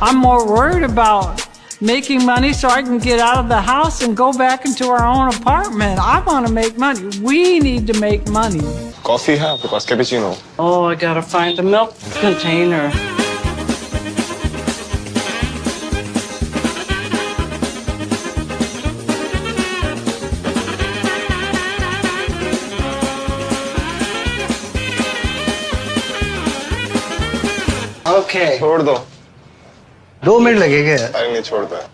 I'm more worried about making money so I can get out of the house and go back into our own apartment. I want to make money. We need to make money. Coffee है आपके पास cappuccino? Oh, I gotta find the milk container. Okay. छोड़ दो. 2 minute लगेंगे. अरे नहीं छोड़ता.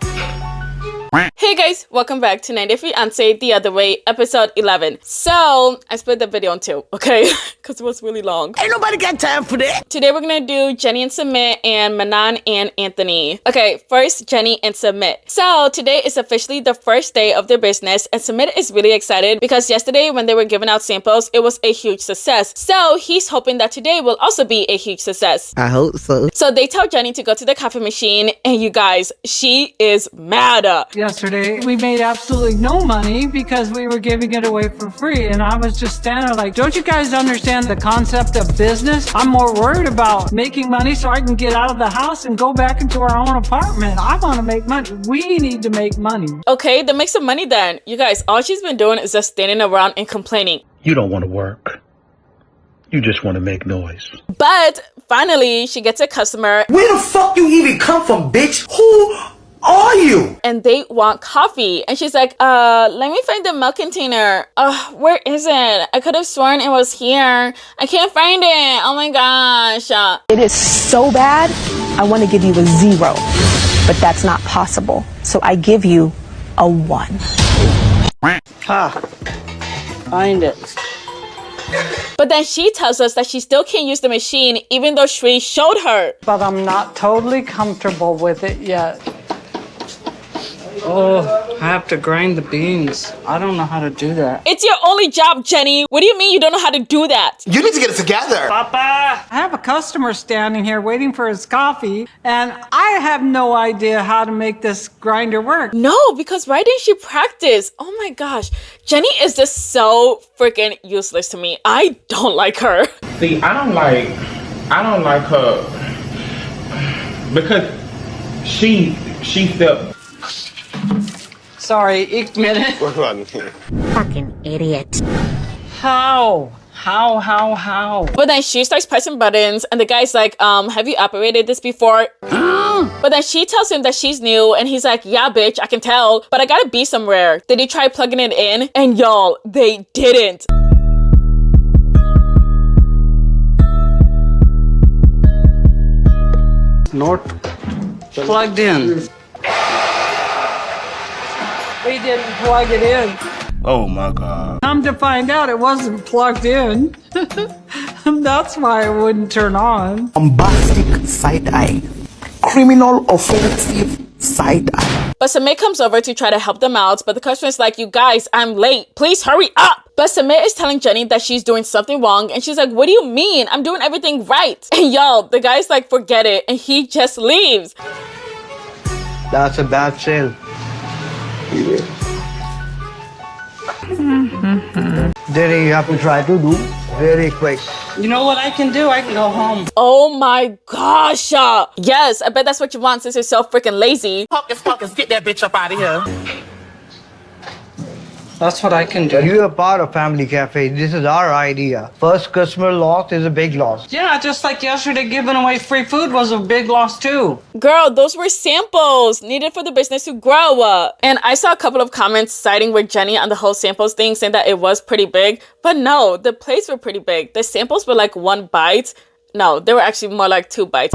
Hey guys, welcome back to 90 Fiance the Other Way, episode 11. So, I split the video in two, okay? Because it was really long. Ain't nobody got time for that. Today we're gonna do Jenny and Sumit and Manon and Anthony. Okay, first Jenny and Sumit. So, today is officially the first day of their business, and Sumit is really excited because yesterday when they were giving out samples, it was a huge success. So, he's hoping that today will also be a huge success. I hope so. So, they tell Jenny to go to the coffee machine, and you guys, she is mad. Yesterday, we made absolutely no money because we were giving it away for free. And I was just standing there like, don't you guys understand the concept of business? I'm more worried about making money so I can get out of the house and go back into our own apartment. I want to make money. We need to make money. Okay, then make some money then. You guys, all she's been doing is just standing around and complaining. You don't want to work. You just want to make noise. But finally, she gets a customer. Where the fuck you even come from, bitch? Who are you? And they want coffee. And she's like, let me find the milk container. Where is it? I could have sworn it was here. I can't find it. Oh my gosh. It is so bad, I want to give you a 0, but that's not possible. So I give you a 1. Find it. But then she tells us that she still can't use the machine even though Shri showed her. But I'm not totally comfortable with it yet. Oh, I have to grind the beans. I don't know how to do that. It's your only job, Jenny. What do you mean you don't know how to do that? You need to get it together. Papa! I have a customer standing here waiting for his coffee, and I have no idea how to make this grinder work. No, because why didn't she practice? Oh my gosh. Jenny is just so freaking useless to me. I don't like her. See, I don't like her because she felt. Sorry, एक minute. कोई बात नहीं. Fucking idiot. How? How? But then she starts pressing buttons and the guy's like, have you operated this before? But then she tells him that she's new and he's like, yeah, bitch, I can tell, but I gotta be somewhere. Did he try plugging it in? And y'all, they didn't. Not plugged in. We didn't plug it in. Oh my God. Come to find out it wasn't plugged in. That's why it wouldn't turn on. Bombastic side-eye. Criminal offensive side-eye. But Sumit comes over to try to help them out, but the customer's like, you guys, I'm late. Please hurry up. But Sumit is telling Jenny that she's doing something wrong, and she's like, what do you mean? I'm doing everything right. And y'all, the guy's like, forget it, and he just leaves. That's a bad sale. Then you have to try to do very quick. You know what I can do? I can go home. Oh my gosh. Yes, I bet that's what you want since you're so freaking lazy. Hocus, get that bitch up out of here. That's what I can do. You are part of Family Cafe. This is our idea. First customer loss is a big loss. Yeah, just like yesterday, giving away free food was a big loss too. Girl, those were samples needed for the business to grow. And I saw a couple of comments siding with Jenny on the whole samples thing, saying that it was pretty big. But no, the plates were pretty big. The samples were like 1 bite. No, they were actually more like 2 bites.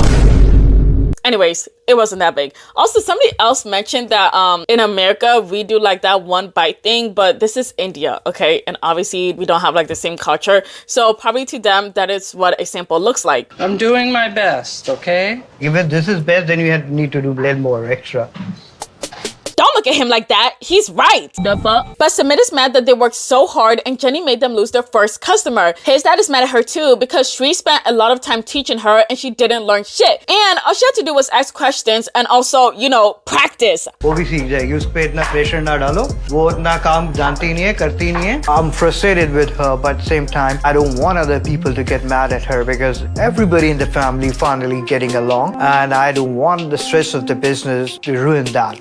Anyways, it wasn't that big. Also, somebody else mentioned that in America, we do like that 1 bite thing, but this is India, okay? And obviously, we don't have like the same culture. So probably to them, that is what a sample looks like. I'm doing my best, okay? Even this is best, then you need to do a little more extra. Don't Don't look at him like that. He's right. The fuck? But Sumit is mad that they worked so hard and Jenny made them lose their first customer. His dad is mad at her too because Shri spent a lot of time teaching her and she didn't learn shit. And all she had to do was ask questions and also, you know, practice. वो भी सीख जाएगी उस पे इतना pressure ना डालो वो इतना काम जानती नहीं है करती नहीं है I'm frustrated with her but at the same time I don't want other people to get mad at her because everybody in the family finally getting along and I don't want the stress of the business to ruin that.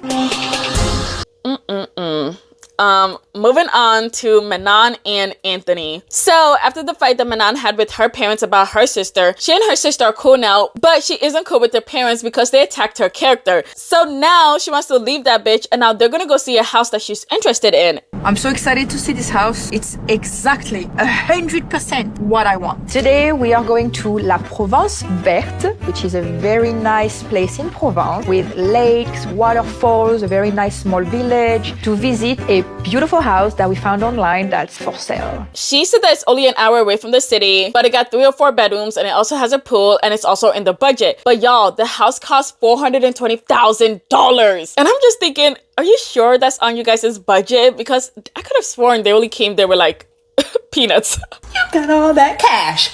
Moving on to Manon and Anthony. So after the fight that Manon had with her parents about her sister, she and her sister are cool now, but she isn't cool with their parents because they attacked her character. So now she wants to leave that bitch and now they're gonna go see a house that she's interested in. I'm so excited to see this house. It's exactly 100% what I want. Today we are going to La Provence Verte, which is a very nice place in Provence with lakes, waterfalls, a very nice small village to visit a beautiful house that we found online that's for sale. She said that it's only an hour away from the city, but it got 3 or 4 bedrooms and it also has a pool and it's also in the budget. But y'all, the house cost $420,000. And I'm just thinking, are you sure that's on you guys' budget? Because I could have sworn they only came there with like peanuts. You got all that cash.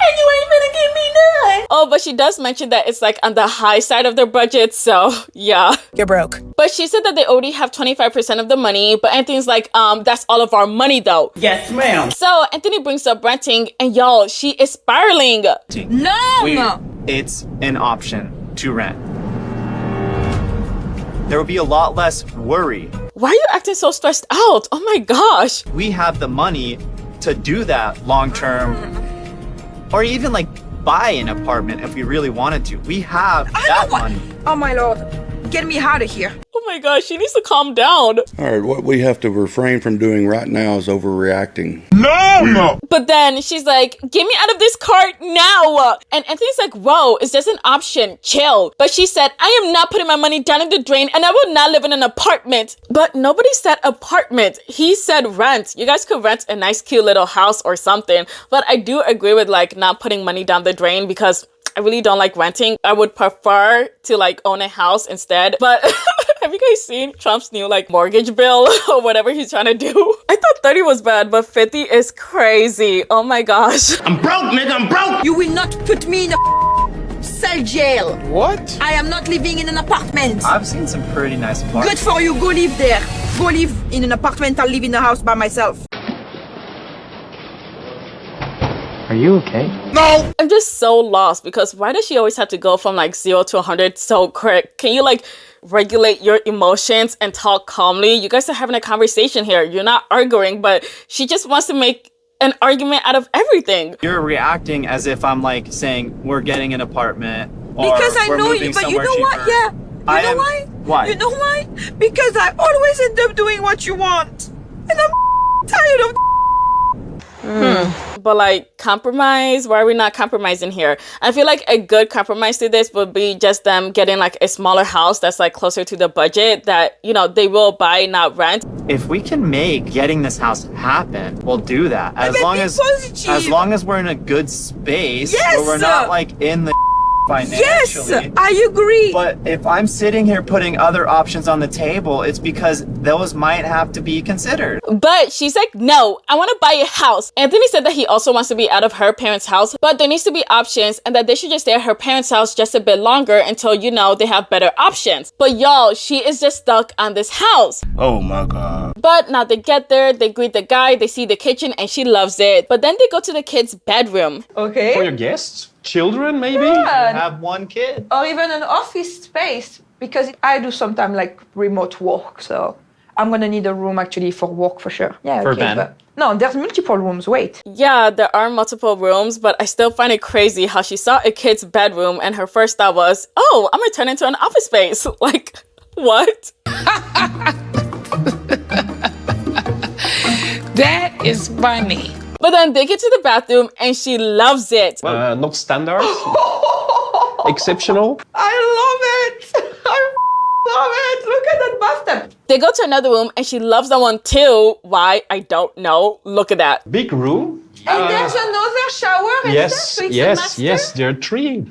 And you ain't gonna give me none. Oh, but she does mention that it's like on the high side of their budget, so yeah. You're broke. But she said that they already have 25% of the money, but Anthony's like, that's all of our money though. Yes, ma'am. So Anthony brings up renting, and y'all, she is spiraling. No! It's an option to rent. There will be a lot less worry. Why are you acting so stressed out? Oh my gosh. We have the money to do that long term, or even like buy an apartment if we really wanted to. We have that money. Oh my lord. Get me out of here. Oh my gosh, she needs to calm down. All right, what we have to refrain from doing right now is overreacting. No! But then she's like, get me out of this cart now. And Anthony's like, whoa, is this an option? Chill. But she said, I am not putting my money down in the drain and I will not live in an apartment. But nobody said apartment. He said rent. You guys could rent a nice cute little house or something. But I do agree with like not putting money down the drain because I really don't like renting. I would prefer to like own a house instead. But have you guys seen Trump's new like mortgage bill or whatever he's trying to do? I thought 30 was bad, but 50 is crazy. Oh my gosh. I'm broke, nigga. I'm broke. You will not put me in a cell jail. What? I am not living in an apartment. I've seen some pretty nice apartments. Good for you. Go live there. Go live in an apartment. I'll live in a house by myself. Are you okay? No! I'm just so lost because why does she always have to go from like 0 to 100 so quick? Can you like regulate your emotions and talk calmly? You guys are having a conversation here. You're not arguing, but she just wants to make an argument out of everything. You're reacting as if I'm like saying we're getting an apartment. Or Because I we're know moving you, but you somewhere know what? cheaper. Yeah. You know why? Why? You know why? Because I always end up doing what you want. And I'm tired of But like compromise, why are we not compromising here? I feel like a good compromise to this would be just them getting like a smaller house that's like closer to the budget that, you know, they will buy, not rent. If we can make getting this house happen, we'll do that. As long as we're in a good space where we're not like in the financially. Yes, I agree. But if I'm sitting here putting other options on the table, it's because those might have to be considered. But she's like, no, I want to buy a house. Anthony said that he also wants to be out of her parents' house, but there needs to be options and that they should just stay at her parents' house just a bit longer until, you know, they have better options. But y'all, she is just stuck on this house. Oh my God. But now they get there, they greet the guy, they see the kitchen, and she loves it. But then they go to the kid's bedroom. For your guests? Children, maybe? Have one kid. Or even an office space, because I do sometimes like remote work, so I'm gonna need a room actually for work for sure. Yeah, For Ben? but no, there's multiple rooms. Wait. Yeah, there are multiple rooms, but I still find it crazy how she saw a kid's bedroom and her first thought was, oh, I'm gonna turn into an office space. Like, what? That is funny. But then they get to the bathroom and she loves it. Not standard. Exceptional. I love it. I love it. Look at that bathtub. They go to another room and she loves that one too. Why? I don't know. Look at that. Big room. And there's another shower and stuff, so it's a master? Yes, there are 3.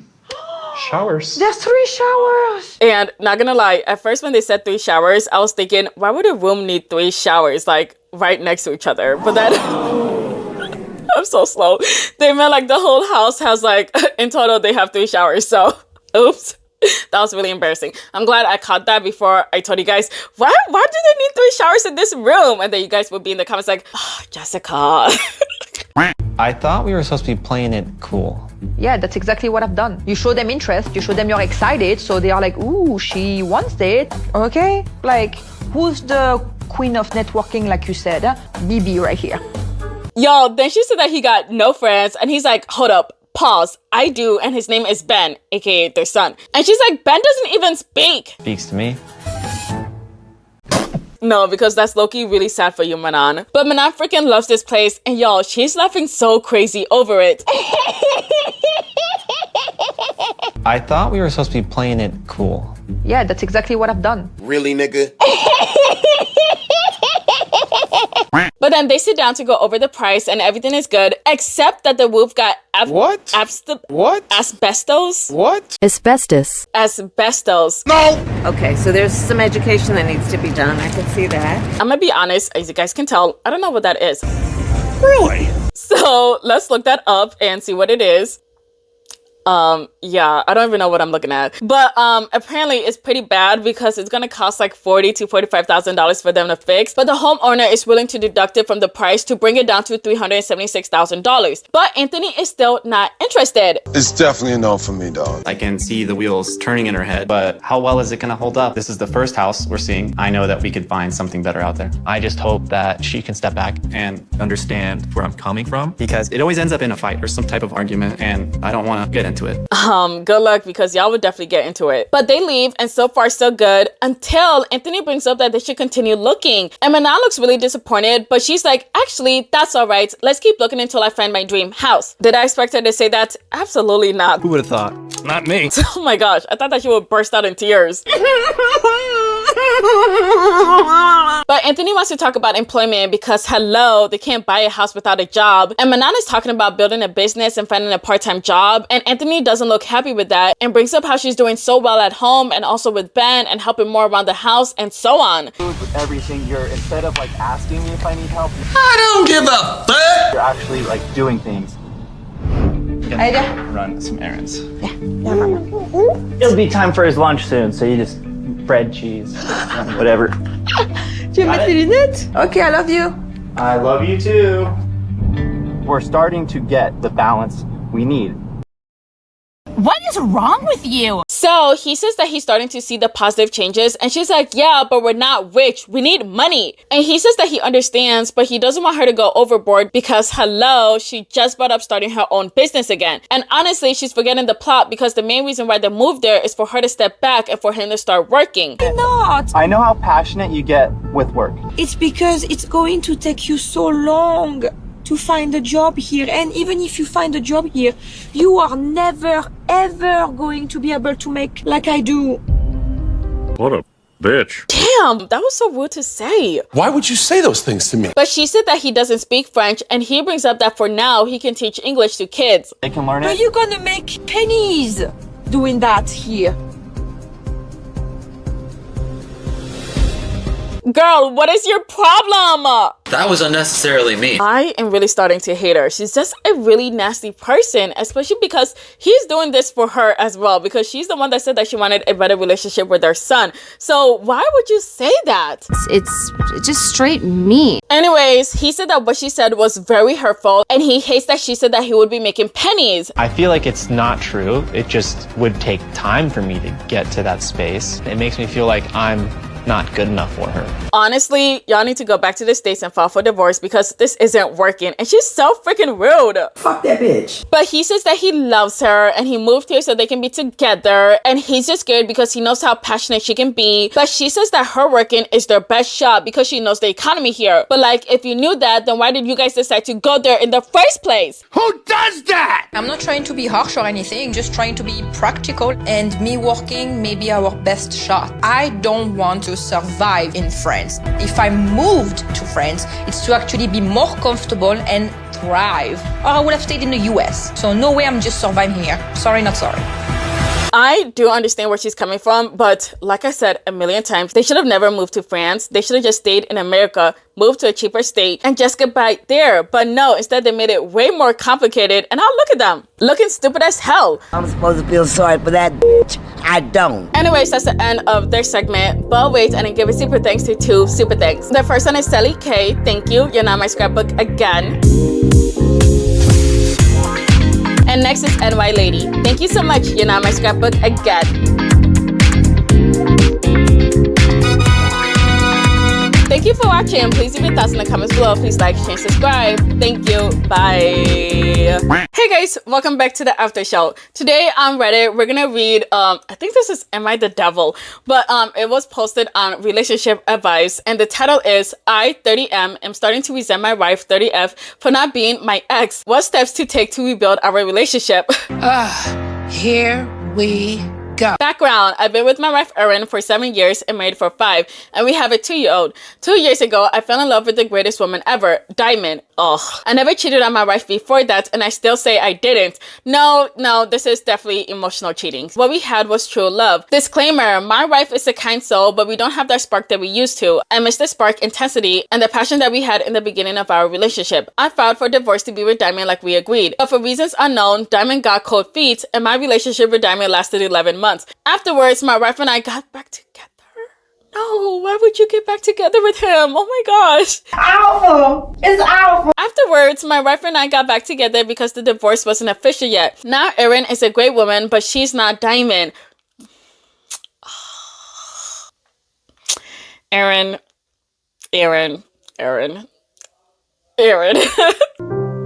Showers. There's 3 showers. And not gonna lie, at first when they said 3 showers, I was thinking, why would a room need 3 showers, like, right next to each other? But then, I'm so slow. They meant like the whole house has like, in total, they have 3 showers. So, oops. That was really embarrassing. I'm glad I caught that before I told you guys, why do they need 3 showers in this room? And then you guys would be in the comments like, oh, Jessica. I thought we were supposed to be playing it cool. Yeah, that's exactly what I've done. You show them interest, you show them you're excited, so they are like, ooh, she wants it. Okay, like, who's the queen of networking, like you said? Huh? BB right here. Yo, then she said that he got no friends, and he's like, hold up. Pause. I do, and his name is Ben, aka their son. And she's like, Ben doesn't even speak. Speaks to me. No, because that's low-key really sad for you, Manon. But Manon freaking loves this place, and y'all, she's laughing so crazy over it. I thought we were supposed to be playing it cool. Yeah, that's exactly what I've done. Really, nigga? But then they sit down to go over the price and everything is good, except that the roof got asbestos? What? Asbestos. Asbestos. No! Okay, so there's some education that needs to be done. I can see that. I'm gonna be honest, as you guys can tell, I don't know what that is. Really? So let's look that up and see what it is. Yeah, I don't even know what I'm looking at. But apparently it's pretty bad because it's gonna cost like $40,000 to $45,000 for them to fix. But the homeowner is willing to deduct it from the price to bring it down to $376,000. But Anthony is still not interested. It's definitely a no for me, dog. I can see the wheels turning in her head, but how well is it gonna hold up? This is the first house we're seeing. I know that we could find something better out there. I just hope that she can step back and understand where I'm coming from, because it always ends up in a fight or some type of argument, and I don't want to get into it. Good luck, because y'all would definitely get into it. But they leave, and so far so good, until Anthony brings up that they should continue looking. And Manon looks really disappointed, but she's like, actually, that's all right. Let's keep looking until I find my dream house. Did I expect her to say that? Absolutely not. Who would have thought? Not me. Oh my gosh, I thought that she would burst out in tears. But Anthony wants to talk about employment because, hello, they can't buy a house without a job. And Manon is talking about building a business and finding a part-time job. And Anthony doesn't look happy with that and brings up how she's doing so well at home and also with Ben and helping more around the house and so on. With everything, you're, instead of like asking me if I need help, I don't give a fuck. you're actually like doing things. Run some errands. It'll be time for his lunch soon, so you just bread, cheese, whatever. Tu veux mettre tes lunettes? Okay, I love you. I love you too. We're starting to get the balance we need. What is wrong with you? So he says that he's starting to see the positive changes, and she's like, yeah, but we're not rich. We need money. And he says that he understands, but he doesn't want her to go overboard because, hello, she just brought up starting her own business again. And honestly, she's forgetting the plot because the main reason why they moved there is for her to step back and for him to start working. Not. I know how passionate you get with work. It's because it's going to take you so long to find a job here. And even if you find a job here, you are never, ever going to be able to make like I do. What a bitch. Damn, that was so rude to say. Why would you say those things to me? But she said that he doesn't speak French, and he brings up that for now, he can teach English to kids. They can learn it. But you're gonna make pennies doing that here. Girl, what is your problem? That was unnecessarily mean. I am really starting to hate her. She's just a really nasty person, especially because he's doing this for her as well, because she's the one that said that she wanted a better relationship with her son. So why would you say that? It's just straight mean. Anyways, he said that what she said was very hurtful, and he hates that she said that he would be making pennies. I feel like it's not true. It just would take time for me to get to that space. It makes me feel like I'm not good enough for her. Honestly, y'all need to go back to the States and file for divorce because this isn't working, and she's so freaking rude. Fuck that bitch. But he says that he loves her and he moved here so they can be together, and he's just scared because he knows how passionate she can be. But she says that her working is their best shot because she knows the economy here. But like, if you knew that, then why did you guys decide to go there in the first place? Who does that? I'm not trying to be harsh or anything, just trying to be practical, and me working may be our best shot. I don't want to survive in France. If I moved to France, it's to actually be more comfortable and thrive. Or I would have stayed in the US. So no way I'm just surviving here. Sorry, not sorry. I do understand where she's coming from, but like I said a million times, they should have never moved to France. They should have just stayed in America, moved to a cheaper state, and just get back there. But no, instead they made it way more complicated, and now look at them, looking stupid as hell. I'm supposed to feel sorry for that bitch. I don't. Anyways, that's the end of their segment. But wait, and I give a super thanks to 2 super thanks. The first one is Sally K. Thank you. You're not my scrapbook again. And next is NY Lady. Thank you so much. You're not my scrapbook again. Thank you for watching. Please leave your thoughts in the comments below. Please like, share, subscribe. Thank you. Bye. Hey guys, welcome back to the after show. Today on Reddit, we're gonna read, I think this is Am I the Devil? But it was posted on Relationship Advice, and the title is I, 30M, am starting to resent my wife, 30F, for not being my ex. What steps to take to rebuild our relationship? Here we go. Background: I've been with my wife Erin for 7 years and married for 5, and we have a 2-year-old. 2 years ago, I fell in love with the greatest woman ever, Diamond. Ugh. I never cheated on my wife before that, and I still say I didn't. No, this is definitely emotional cheating. What we had was true love. Disclaimer: my wife is a kind soul, but we don't have that spark that we used to. I miss the spark, intensity, and the passion that we had in the beginning of our relationship. I filed for divorce to be with Diamond like we agreed, but for reasons unknown, Diamond got cold feet, and my relationship with Diamond lasted 11 months. Afterwards, my wife and I got back together. No, why would you get back together with him? Oh my gosh. Awful. It's awful. Afterwards, my wife and I got back together because the divorce wasn't official yet. Now Erin is a great woman, but she's not Diamond. Erin.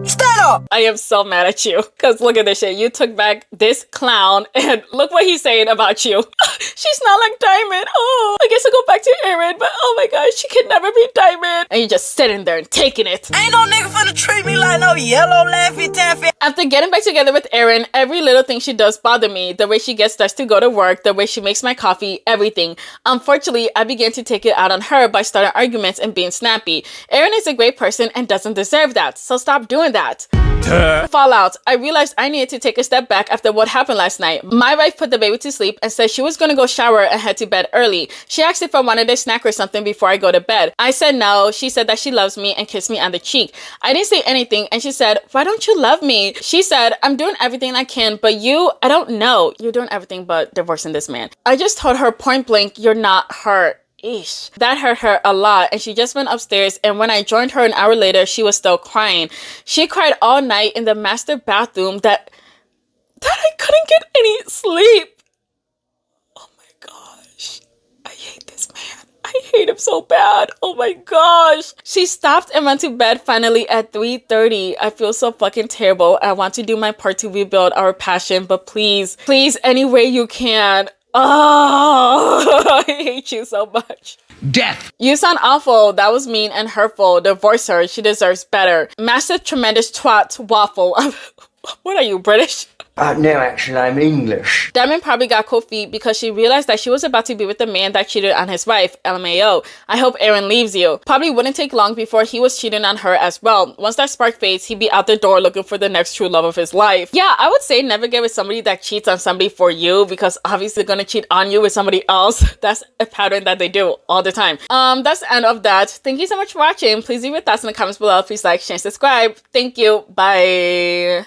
Stand up! I am so mad at you, because look at this shit. You took back this clown, and look what he's saying about you. She's not like Diamond. Oh, I guess I'll go back to Erin, but oh my gosh, she can never be Diamond. And you're just sitting there and taking it. Ain't no nigga finna treat me like no yellow Laffy Taffy. After getting back together with Erin, every little thing she does bother me. The way she gets dressed to go to work, the way she makes my coffee, everything. Unfortunately, I began to take it out on her by starting arguments and being snappy. Erin is a great person and doesn't deserve that, so stop doing that. Fallout: I realized I needed to take a step back after what happened last night. My wife put the baby to sleep and said she was gonna go shower and head to bed early. She asked if I wanted a snack or something before I go to bed. I said no. She said that she loves me and kissed me on the cheek. I didn't say anything, and she said, why don't you love me? She said, I'm doing everything I can, but you, I don't know. You're doing everything but divorcing this man. I just told her point blank, you're not her. Eesh. That hurt her a lot, and she just went upstairs, and when I joined her an hour later, she was still crying. She cried all night in the master bathroom that I couldn't get any sleep. Oh my gosh. I hate this man. I hate him so bad. Oh my gosh. She stopped and went to bed finally at 3:30. I feel so fucking terrible. I want to do my part to rebuild our passion, but please, any way you can. Oh, I hate you so much. Death. You sound awful. That was mean and hurtful. Divorce her. She deserves better. Massive, tremendous twat waffle. What are you, British? No, actually, I'm English. Diamond probably got cold feet because she realized that she was about to be with the man that cheated on his wife, LMAO. I hope Erin leaves you. Probably wouldn't take long before he was cheating on her as well. Once that spark fades, he'd be out the door looking for the next true love of his life. Yeah, I would say never get with somebody that cheats on somebody for you, because obviously they're gonna cheat on you with somebody else. That's a pattern that they do all the time. That's the end of that. Thank you so much for watching. Please leave your thoughts in the comments below. Please like, share, and subscribe. Thank you. Bye.